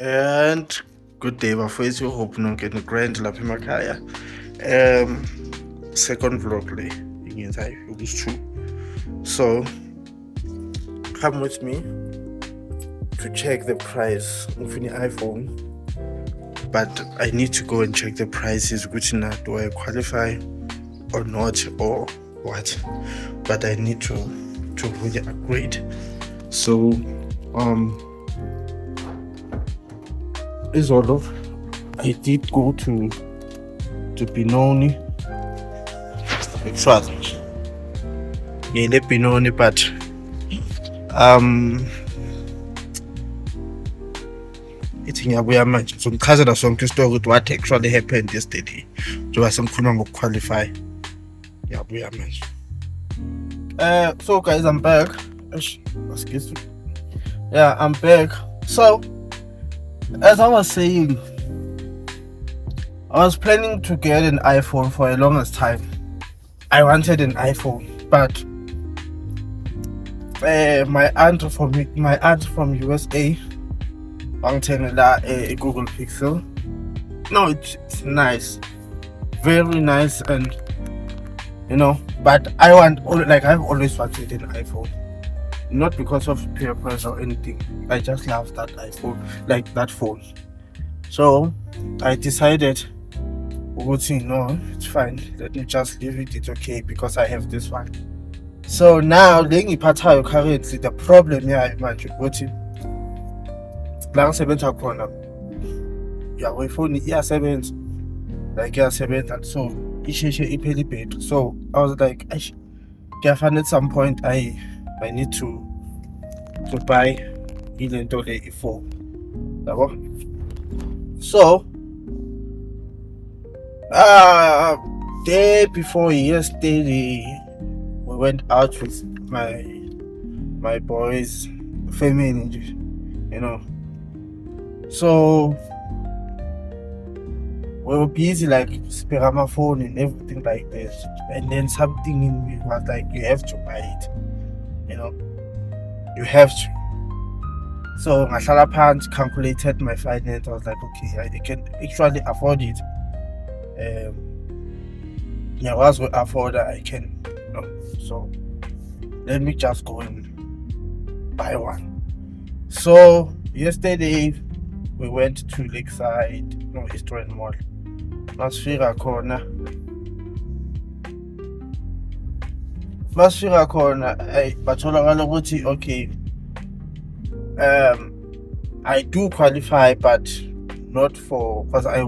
And good day bafowethu, hope nonke nigrand lapha emakhaya. Second vlog le engiyenzayo yokusi-2. So come with me to check the price of an iPhone, but I need to go and check the prices which do I qualify or not or what, but I need to really upgrade. So izolo I did go to Benoni. Actually ngiyile Benoni, but ithi ngiyabuya manje so ngichazela sonke isitory ukuthi what actually happened yesterday njengoba sengikhuluma ngokuqualify. Ngiyabuya manje. So guys, I'm back. Excuse me. Yeah, I'm back. So as I was saying, I was planning to get an iPhone for a longest time. I wanted an iPhone, but my aunt from USA wangithengela a Google Pixel. No, it's nice, very nice, and but I've always wanted an iPhone, not because of peer pressure or anything. I just love that iPhone, like that phone. So I decided, no, it's fine, let me just leave it, it's okay, because I have this one. So now currently the problem here manje ukuthi la ngisebenza khona yabo ifoni iyasebenza, like iyasebenza, so isheshe iphele ibhetri. So I was like, kuyafanele at some point I need to buy ilento le iphone yabo. So day before yesterday we went out with my boys' family, so we were busy like spare my phone and everything like this, and then something in me was like, you have to buy it, you have to. So ngahlala phansi, calculated my finance. I was like, okay, I can actually afford it. Once we afford it, I can, so let me just go and buy one. So yesterday we went to Lakeside, Eastern Mall. Masifika khona batholakala ukuthi okay, I do qualify, but not for, because I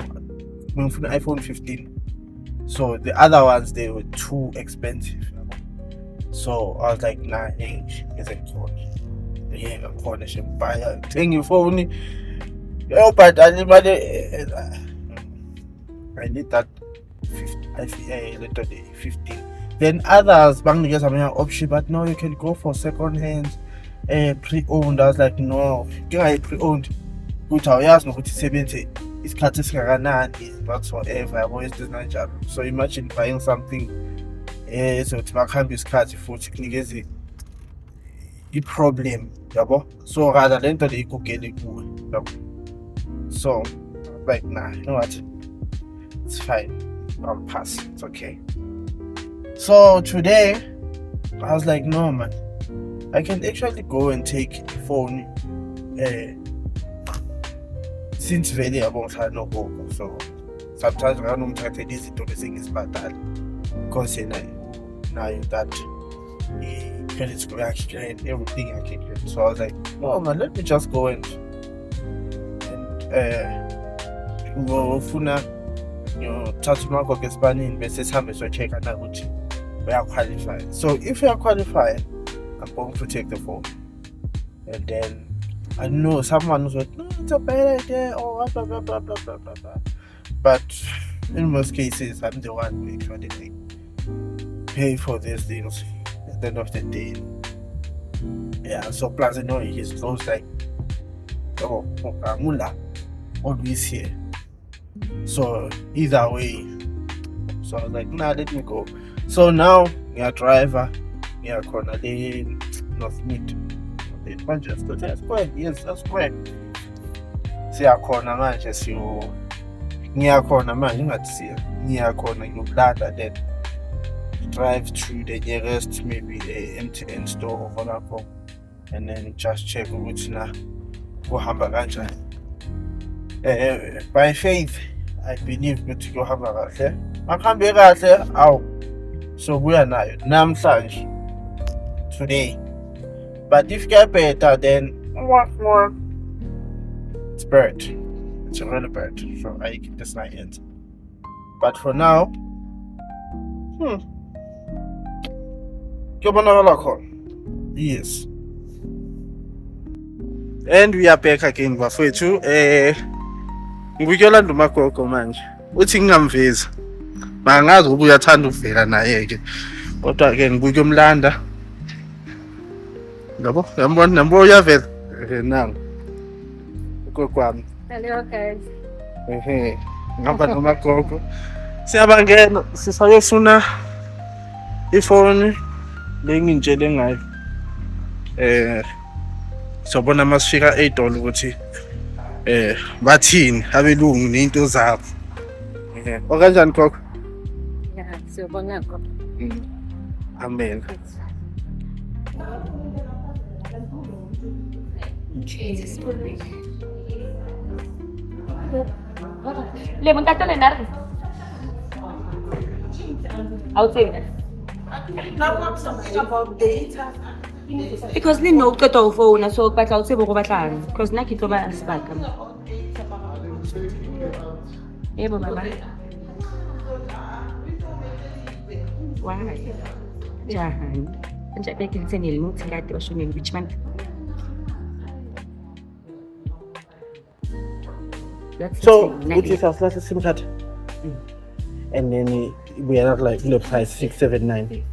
ngifuna iPhone 15. So the other ones, they were too expensive. So I was like, nah, isn't corner should buy a thing phone. But I need that 15. Then others bang get some option, but no, you can go for second hand, pre-owned. I was like, no, get pre-owned. Good, I asked no 70. It's katiskanani whatsoever. I've always done that job. So imagine buying something. So it's makhambi isikhathi futhi kunikeza i-problem yabo. So rather than that ikugele kuwe yabo. So like, nah, you know what, it's fine, I'll pass, it's okay. So today I was like, no man, I can actually go and take a phone since very about her no go. So sometimes I don't try to easy to the thing is bad because now that credit score and everything I can get. So I was like, no man, let me just go and ufuna thatha umakho ngespanini bese sihambe so-check-a na ukuthi uyaqualify. So if you are qualified, I'm going to take the phone, and then I know someone was like, no, it's a bad idea or blah blah blah blah blah blah blah. But in most cases, I'm the one who actually pay for these things at the end of the day. Yeah, so plus he's close like Mula always here. So either way, so I was like, nah, let me go. So now we are driver, we are corner lane, North Mid, Manchester. That's correct. Yes, that's correct. siyakhona manje ngiyakhona manje ingathi ngiyakhona ngiyokulanda then drive to the nearest maybe a MTN store or Vodacom and then just check ukuthi na kuhamba kanjani. By faith I believe ukuthi kuhamba kahle. Akuhambe kahle awu so buya nayo namhlanje today. But if get better then it's bird. It's a real bird. So I keep this night end. But for now yes. And we are back again bafethu. Ngikuyolanda umagogo manje. Uthi ngingamvezi. Mangazi ukuba uyathanda ukuvela naye ke. Kodwa ke ngikuyomlanda. Yabo, yambona uyavela. Nangu. Ugokwami. Hello guys. Ngihamba nomagogo. Siyabangena sisayofuna ifoni lengintshele ngayo. Sobona masifika $8 ukuthi bathini abelungu nento zabo. Okanjani gogo? Yeah, siyobona gogo. Amen. Le montaste en arte. Outside. Because ni no uqeda ufona so batla utsebe go batlana because nna ke tlo ba sebaka. Yebo baba. Why? Jahan. Nje beke ngitsenele muthi kade oshoneni which month? So, which is our last SIM card? And then we are not like price 679.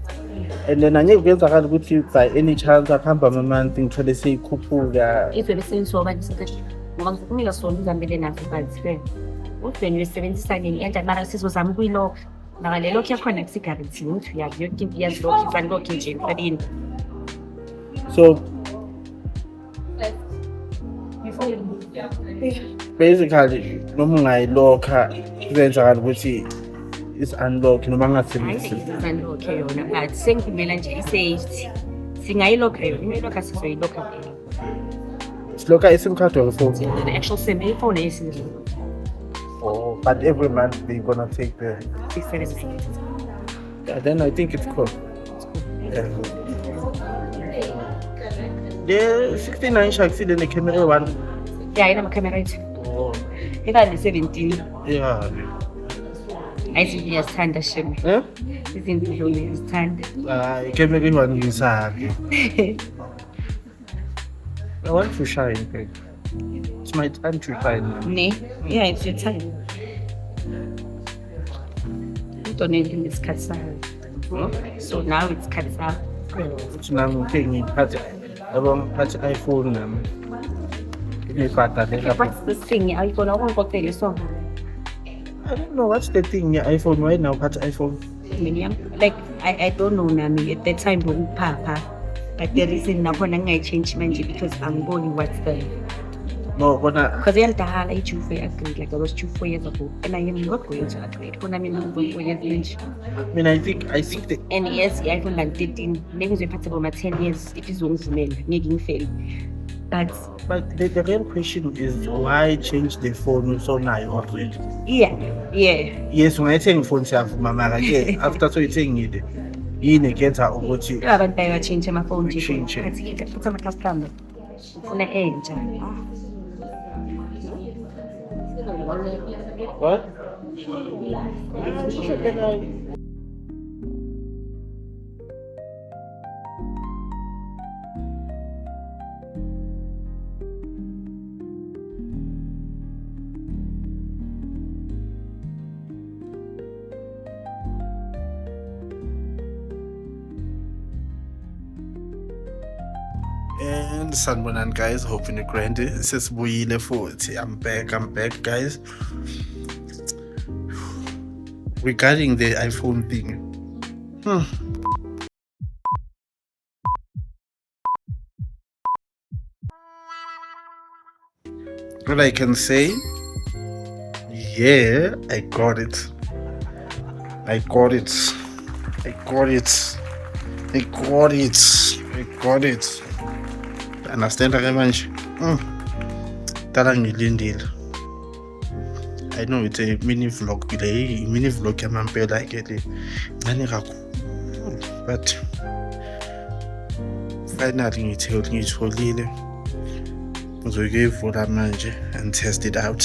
And then I need to get with by any chance I come by my man thing to the say kupuga. If we listen so much, ngoba ngikunika sona uzambele naso but when you 77 and mara sizo zami kuyilokho mara lelo khe khona kusigaranty ukuthi uyayo yonke into yazilokho izanilokho nje emhlabeni. So basically noma ungayilokha kuyenzakala ukuthi is unlock noma ngasebenzisi unlock yona but sengivumela nje i-safety singayilokha yona imilokha sizoyilokha phela silokha iSIM card or phone the actual SIM iphone yesizwe. Oh, but every month they're gonna take the 676. Yeah, then I think it's cool. The 69 shacks in the camera one. Yeah, in my camera. Oh. Even the 17. Yeah. I think he has turned the shim. Eh? I think he has turned. Camera one is I want to shine. It's my time to shine. Nee, yeah, it's your time. You don't need this cuts out. So now it's cuts out. It's now taking part iPhone. What's this thing? iPhone, I won't go tell you so. I don't know what's the thing. Yeah, iPhone right now, part iPhone. Like I don't know Nami at that time when Papa. But there is enough when I change manje because I'm going what's the no, because I had a 2 for upgrade like I was 4 years ago and I am not going to upgrade when I'm in 4 years. I mean I think the and yes, the iPhone like 13 maybe we part about 10 years if it's on making fail. But the real question is why change the phone so now already? Yeah. Yes, when I take phone mama again after so you taking it. Yini kenza ukuthi abantu bayachange ama phone nje change athi ke ama customer ufuna entsha. What? And sanibonani guys, hoping you're grand. Sesibuyile futhi. I'm back guys. Regarding the iPhone thing. all I can say, yeah, I got it. I got it. I got it. I got it. I got it. Understand ke manje? Tala ngilindile. I know it's a mini vlog today. Mini vlog yamampela ke le. Ngani kakhulu. But finally ngitholile. Ngizoyivula manje and test it out.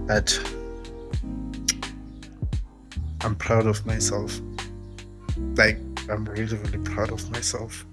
But I'm proud of myself. Like, I'm really, really proud of myself.